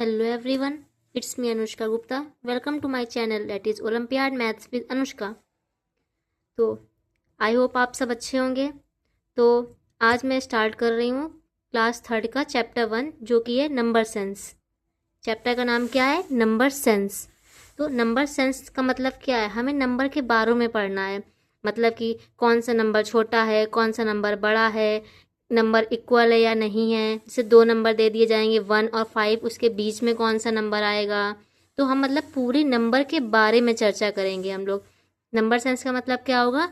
Hello everyone, it's me Anushka Gupta. Welcome to my channel that is Olympiad Maths with Anushka. तो I hope आप सब अच्छे होंगे। तो आज मैं स्टार्ट कर रही हूँ क्लास 3 का चैप्टर 1 जो कि है नंबर सेंस। चैप्टर का नाम क्या है? Number sense. तो नंबर सेंस का मतलब क्या है? हमें नंबर के बारे में पढ़ना है, मतलब कि कौन सा नंबर छोटा है, कौन सा नंबर बड़ा है, नंबर इक्वल है या नहीं है। जैसे दो नंबर दे दिए जाएंगे 1 और 5, उसके बीच में कौन सा नंबर आएगा। तो हम मतलब पूरी नंबर के बारे में चर्चा करेंगे हम लोग। नंबर सेंस का मतलब क्या होगा?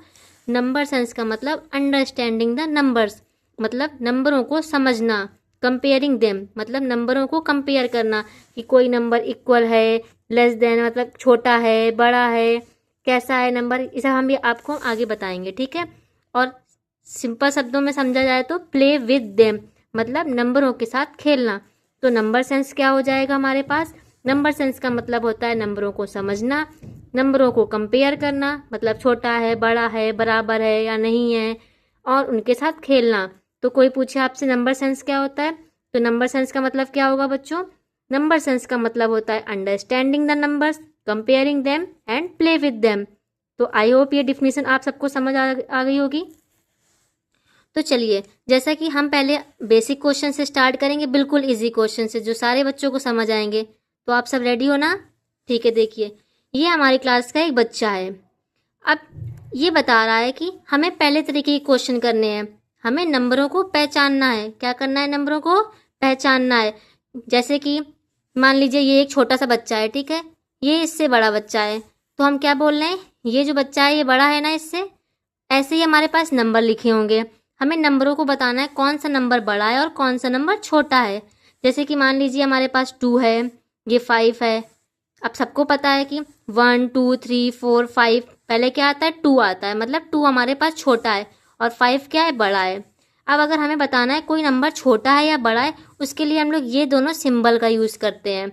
नंबर सेंस का मतलब अंडरस्टैंडिंग द नंबर्स, मतलब नंबरों को समझना। कंपेयरिंग देम मतलब नंबरों को कंपेयर करना कि कोई नंबर इक्वल है, लेस देन मतलब छोटा है, बड़ा है, कैसा है नंबर, इसे हम भी आपको आगे बताएंगे, ठीक है। और सिंपल शब्दों में समझा जाए तो प्ले विद देम मतलब नंबरों के साथ खेलना। तो नंबर सेंस क्या हो जाएगा हमारे पास? नंबर सेंस का मतलब होता है नंबरों को समझना, नंबरों को कंपेयर करना, मतलब छोटा है, बड़ा है, बराबर है या नहीं है, और उनके साथ खेलना। तो कोई पूछे आपसे नंबर सेंस क्या होता है, तो नंबर सेंस का मतलब क्या होगा बच्चों? नंबर सेंस का मतलब होता है understanding the numbers, comparing them and play with them. तो आई होप ये डिफिनीशन आप सबको समझ आ गई होगी। तो चलिए, जैसा कि हम पहले बेसिक क्वेश्चन से स्टार्ट करेंगे, बिल्कुल इजी क्वेश्चन से जो सारे बच्चों को समझ आएंगे। तो आप सब रेडी हो ना? ठीक है, देखिए ये हमारी क्लास का एक बच्चा है। अब ये बता रहा है कि हमें पहले तरीके के क्वेश्चन करने हैं, हमें नंबरों को पहचानना है। क्या करना है? नंबरों को पहचानना है। जैसे कि मान लीजिए ये एक छोटा सा बच्चा है, ठीक है, ये इससे बड़ा बच्चा है, तो हम क्या बोल रहे हैं? ये जो बच्चा है ये बड़ा है ना इससे। ऐसे ही हमारे पास नंबर लिखे होंगे, हमें नंबरों को बताना है कौन सा नंबर बड़ा है और कौन सा नंबर छोटा है। जैसे कि मान लीजिए हमारे पास 2 है, ये 5 है। अब सबको पता है कि 1 2 3 4 5 पहले क्या आता है? 2 आता है, मतलब 2 हमारे पास छोटा है और 5 क्या है? बड़ा है। अब अगर हमें बताना है कोई नंबर छोटा है या बड़ा है, उसके लिए हम लोग ये दोनों सिंबल का यूज़ करते हैं।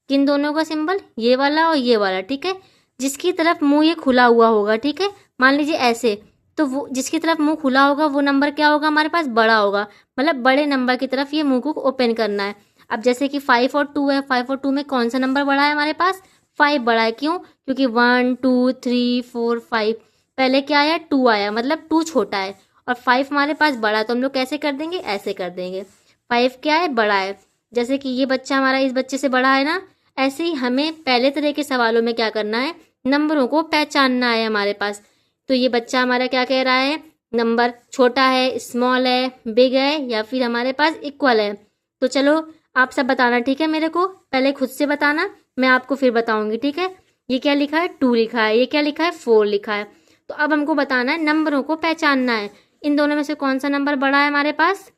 किन दोनों का सिंबल? ये वाला और ये वाला, ठीक है। जिसकी तरफ मुंह ये खुला हुआ होगा, ठीक है, मान लीजिए ऐसे, तो वो जिसकी तरफ मुंह खुला होगा वो नंबर क्या होगा? हमारे पास बड़ा होगा, मतलब बड़े नंबर की तरफ ये मुंह को ओपन करना है। अब जैसे कि 5 और 2 है, 5 और 2 में कौन सा नंबर बड़ा है हमारे पास? 5 बड़ा है। क्यों? क्योंकि 1 2 3 4 5 पहले क्या आया? 2 आया, मतलब 2 छोटा है और 5 हमारे पास बड़ा है। तो हम लोग कैसे कर देंगे? ऐसे कर देंगे। 5 क्या है? बड़ा है। जैसे कि ये बच्चा हमारा इस बच्चे से बड़ा है ना, ऐसे ही हमें पहले तरह के सवालों में क्या करना है? नंबरों को पहचानना है हमारे पास। तो ये बच्चा हमारा क्या कह रहा है? नंबर छोटा है, स्मॉल है, बिग है, या फिर हमारे पास इक्वल है। तो चलो आप सब बताना, ठीक है, मेरे को पहले खुद से बताना, मैं आपको फिर बताऊंगी, ठीक है। ये क्या लिखा है? 2 लिखा है। ये क्या लिखा है? 4 लिखा है। तो अब हमको बताना है, नंबरों को पहचानना है, इन दोनों में से कौन सा नंबर बड़ा है हमारे पास?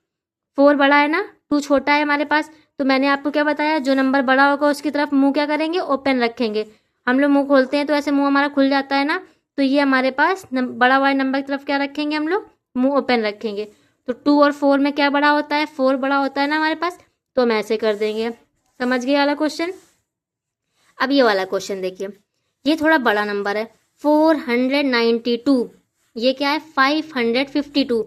4 बड़ा है ना, 2 छोटा है हमारे पास। तो मैंने आपको क्या बताया? जो नंबर बड़ा होगा उसकी तरफ मुंह क्या करेंगे? ओपन रखेंगे। हम लोग मुंह खोलते हैं तो ऐसे मुंह हमारा खुल जाता है ना, तो ये हमारे पास बड़ा वाले नंबर की तरफ क्या रखेंगे? हम लोग मुंह ओपन रखेंगे। तो 2 और 4 में क्या बड़ा होता है? 4 बड़ा होता है ना हमारे पास, तो हम ऐसे कर देंगे। समझ गए वाला क्वेश्चन? अब ये वाला क्वेश्चन देखिए, ये थोड़ा बड़ा नंबर है, 492। ये क्या है? 552।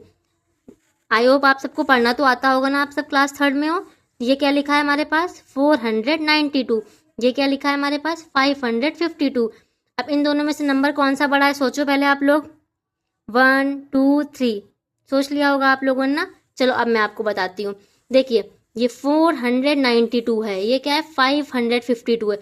आई होप आप सबको पढ़ना तो आता होगा ना, आप सब क्लास 3 में हो। ये क्या लिखा है हमारे पास? 492। ये क्या लिखा है हमारे पास? 552। अब इन दोनों में से नंबर कौन सा बड़ा है? सोचो पहले आप लोग। 1 2 3 सोच लिया होगा आप लोगों ने ना। चलो अब मैं आपको बताती हूँ। देखिए ये 492 है, ये क्या है? 552 है।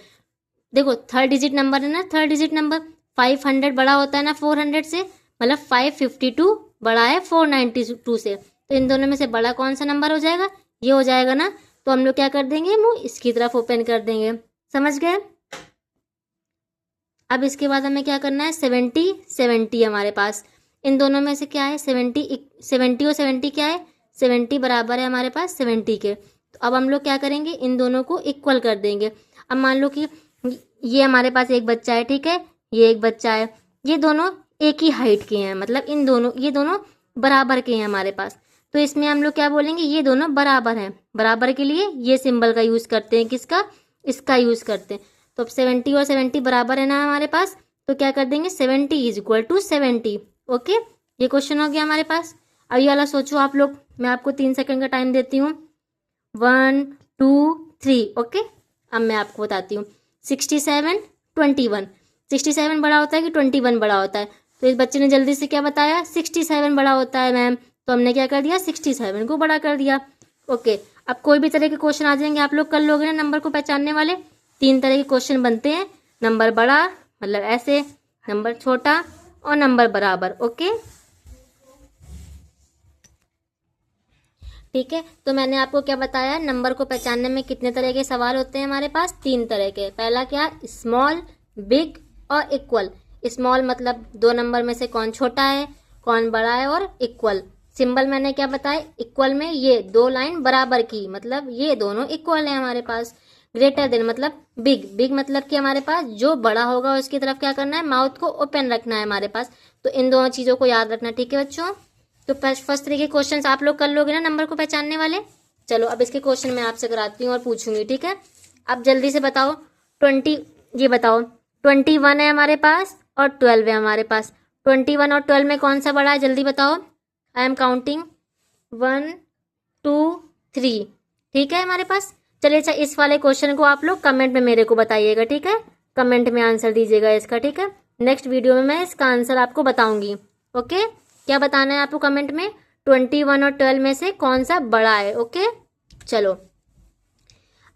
देखो थर्ड डिजिट नंबर है ना, थर्ड डिजिट नंबर 500 बड़ा होता है ना 400 से, मतलब 552 बड़ा है 492 से। तो इन दोनों में से बड़ा कौन सा नंबर हो जाएगा? ये हो जाएगा ना। तो हम लोग क्या कर देंगे? मुंह इसकी तरफ ओपन कर देंगे। समझ गए? अब इसके बाद हमें क्या करना है? 70 70 हमारे पास, इन दोनों में से क्या है? 70 70 और 70 क्या है? 70 बराबर है हमारे पास 70 के। तो अब हम लोग क्या करेंगे? इन दोनों को इक्वल कर देंगे। अब मान लो कि ये हमारे पास एक बच्चा है, ठीक है, ये एक बच्चा है, ये दोनों एक ही हाइट के हैं, मतलब इन दोनों ये दोनों बराबर के हैं हमारे पास। तो इसमें हम लोग क्या बोलेंगे? ये दोनों बराबर हैं। बराबर के लिए ये सिंबल का यूज करते हैं। किसका? इसका यूज करते हैं। तो अब 70 और 70 बराबर है ना हमारे पास, तो क्या कर देंगे? 70 इज इक्वल टू 70। ओके, ये क्वेश्चन हो गया हमारे पास। अब ये वाला सोचो आप लोग, मैं आपको 3 सेकंड का टाइम देती हूँ। 1 2 3। ओके, अब मैं आपको बताती हूँ 67, 21, 67 बड़ा होता है कि 21 बड़ा होता है? तो इस बच्चे ने जल्दी से क्या बताया, 67 बड़ा होता है मैम। तो हमने क्या कर दिया, 67 को बड़ा कर दिया। ओके, अब कोई भी तरह के क्वेश्चन आ जाएंगे, आप लोग कर लोगे ना नंबर को पहचानने वाले। 3 तरह के क्वेश्चन बनते हैं, नंबर बड़ा मतलब ऐसे, नंबर छोटा और नंबर बराबर। ओके ठीक है, तो मैंने आपको क्या बताया, नंबर को पहचानने में कितने तरह के सवाल होते हैं हमारे पास, 3 तरह के। पहला क्या, स्मॉल, बिग और इक्वल। स्मॉल मतलब 2 नंबर में से कौन छोटा है, कौन बड़ा है, और इक्वल सिंबल मैंने क्या बताया, इक्वल में ये 2 लाइन बराबर की, मतलब ये दोनों इक्वल है हमारे पास। ग्रेटर देन मतलब बिग, बिग मतलब कि हमारे पास जो बड़ा होगा उसकी तरफ क्या करना है, माउथ को ओपन रखना है हमारे पास। तो इन दोनों चीजों को याद रखना, ठीक है बच्चों। तो फर्स्ट तरीके के क्वेश्चंस आप लोग कर लोगे ना नंबर को पहचानने वाले। चलो अब इसके क्वेश्चन मैं आपसे कराती हूँ और पूछूंगी, ठीक है। अब जल्दी से बताओ 20, ये बताओ 21 है हमारे पास और 12 है हमारे पास। 21 और 12 में कौन सा बड़ा है, जल्दी बताओ। आई एम काउंटिंग 1 2 3, ठीक है हमारे पास। चलिए अच्छा, इस वाले क्वेश्चन को आप लोग कमेंट में मेरे को बताइएगा, ठीक है। कमेंट में आंसर दीजिएगा इसका, ठीक है। नेक्स्ट वीडियो में मैं इसका आंसर आपको बताऊंगी। ओके, क्या बताना है आपको कमेंट में, 21 और 12 में से कौन सा बड़ा है। ओके चलो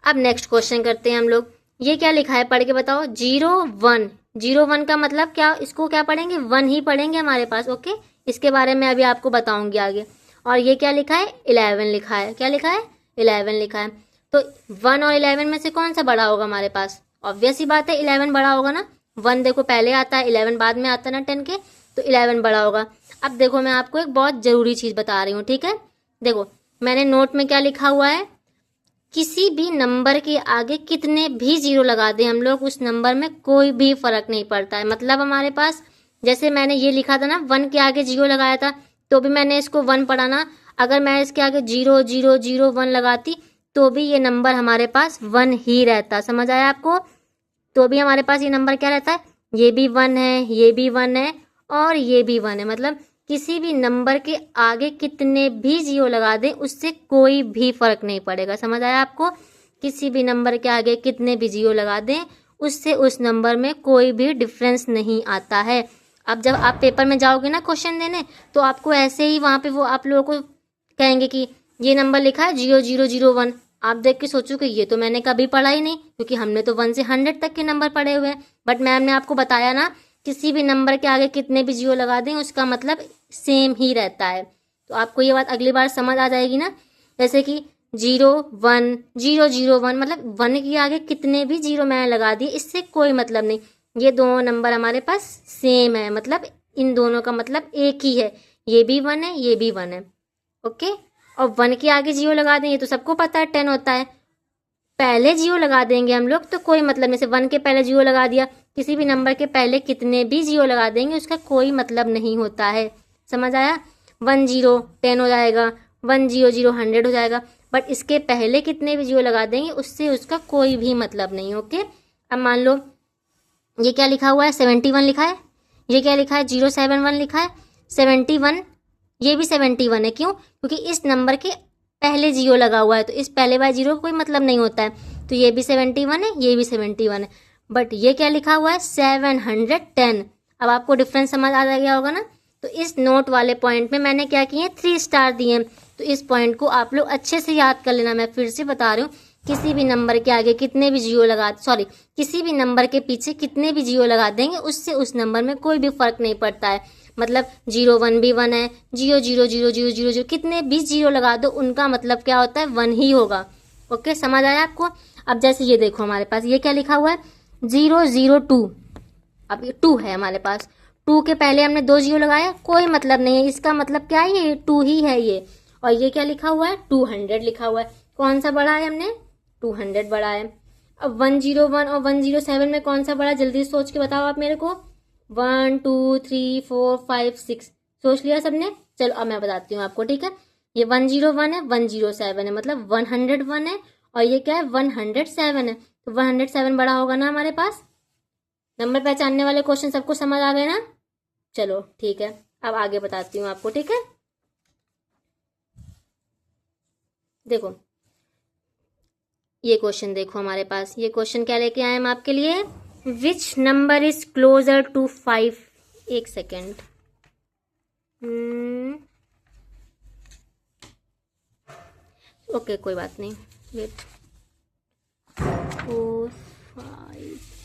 अब नेक्स्ट क्वेश्चन करते हैं हम लोग। ये क्या लिखा है, पढ़ के बताओ। 01, 01 का मतलब क्या, इसको क्या पढ़ेंगे, 1 ही पढ़ेंगे हमारे पास। ओके, इसके बारे में अभी आपको बताऊंगी आगे। और ये क्या लिखा है, 11 लिखा है। क्या लिखा है, 11 लिखा है। तो 1 और 11 में से कौन सा बड़ा होगा हमारे पास, ऑब्वियस ही बात है 11 बड़ा होगा ना। 1 देखो पहले आता है, 11 बाद में आता है ना 10 के, तो 11 बड़ा होगा। अब देखो मैं आपको एक बहुत जरूरी चीज बता रही हूँ, ठीक है। देखो मैंने नोट में क्या लिखा हुआ है, किसी भी नंबर के आगे कितने भी जीरो लगा दें हम लोग, उस नंबर में कोई भी फर्क नहीं पड़ता है। मतलब हमारे पास जैसे मैंने ये लिखा था ना, 1 के आगे जीरो लगाया था तो भी मैंने इसको 1 पढ़ा ना। अगर मैं इसके आगे 0 0 0 1 लगाती तो भी ये नंबर हमारे पास 1 ही रहता। समझ आया आपको, तो भी हमारे पास ये नंबर क्या रहता है, ये भी 1 है, ये भी 1 है और ये भी 1 है। मतलब किसी भी नंबर के आगे कितने भी जीरो लगा दें उससे कोई भी फर्क नहीं पड़ेगा। समझ आया आपको, किसी भी नंबर के आगे कितने भी जीरो लगा दें उससे उस नंबर में कोई भी डिफरेंस नहीं आता है। अब जब आप पेपर में जाओगे ना क्वेश्चन देने, तो आपको ऐसे ही वहां पे वो आप लोगों को कहेंगे कि ये नंबर लिखा है 0001, आप देख के सोचो कि ये तो मैंने कभी पढ़ा ही नहीं, क्योंकि हमने तो 1 से 100 तक के नंबर पढ़े हुए हैं। बट मैम ने आपको बताया ना, किसी भी नंबर के आगे कितने भी जीरो लगा दें उसका मतलब सेम ही रहता है। तो आपको ये बात अगली बार समझ आ जाएगी ना। जैसे कि 0 1 0 0 1, मतलब 1 के आगे कितने भी जीरो मैंने लगा दिए इससे कोई मतलब नहीं, ये दोनों नंबर हमारे पास सेम है। मतलब इन दोनों का मतलब एक ही है, ये भी 1 है ये भी 1 है। ओके, और 1 के आगे जीरो लगा दें, ये तो सबको पता है 10 होता है। पहले जीरो लगा देंगे हम लोग तो कोई मतलब नहीं, से 1 के पहले जीरो लगा दिया, किसी भी नंबर के पहले कितने भी जीरो लगा देंगे उसका कोई मतलब नहीं होता है। समझ आया, 1 0 10 हो जाएगा, 1 0 0 100 हो जाएगा, बट इसके पहले कितने भी जीरो लगा देंगे उससे उसका कोई भी मतलब नहीं। ओके, अब मान लो ये क्या लिखा हुआ है, 71 लिखा है। ये क्या लिखा है, 071 लिखा है। 71, ये भी 71 है, क्यों, क्योंकि इस नंबर के पहले जीरो लगा हुआ है, तो इस पहले वाले जीरो का कोई मतलब नहीं होता है। तो ये भी 71 है, ये भी 71 है। बट ये क्या लिखा हुआ है, 710। अब आपको डिफरेंस समझ आ गया होगा ना। तो इस नोट वाले पॉइंट में मैंने क्या किए, 3 स्टार दिए। तो इस पॉइंट को आप लोग अच्छे से याद कर लेना। मैं फिर से बता रही हूँ, किसी भी नंबर के आगे कितने भी जीरो लगा, सॉरी, किसी भी नंबर के पीछे कितने भी जीरो लगा देंगे उससे उस नंबर में कोई भी फर्क नहीं पड़ता है। मतलब 0 1 भी 1 है, 0 0 0 0 0 0 कितने भी जीरो लगा दो उनका मतलब क्या होता है, 1 ही होगा। ओके, समझ आया आपको। अब जैसे ये देखो हमारे पास ये क्या लिखा हुआ है, 002। अब ये 2 है हमारे पास, 2 के पहले हमने 2 जीरो लगाया, कोई मतलब नहीं है, इसका मतलब क्या है, ये 2 ही है ये। और ये क्या लिखा हुआ है, 200 लिखा हुआ है। कौन सा बड़ा है, हमने 200 बड़ा है। अब 101 और 107 में कौन सा बड़ा, जल्दी सोच के बताओ आप मेरे को। 1 2 3 4 5 6, सोच लिया सबने। चलो अब मैं बताती हूँ आपको, ठीक है। ये 101 है, 107 है, मतलब 101 है, और ये क्या है, 107 है। तो 107 बड़ा होगा ना हमारे पास। नंबर पहचानने वाले क्वेश्चन सबको समझ आ गए ना। चलो ठीक है, अब आगे बताती हूँ आपको, ठीक है। देखो ये क्वेश्चन देखो हमारे पास, ये क्वेश्चन क्या लेके आए हम आपके लिए, which number is closer to 5। एक सेकेंड, ओके कोई बात नहीं, वेट, 4 5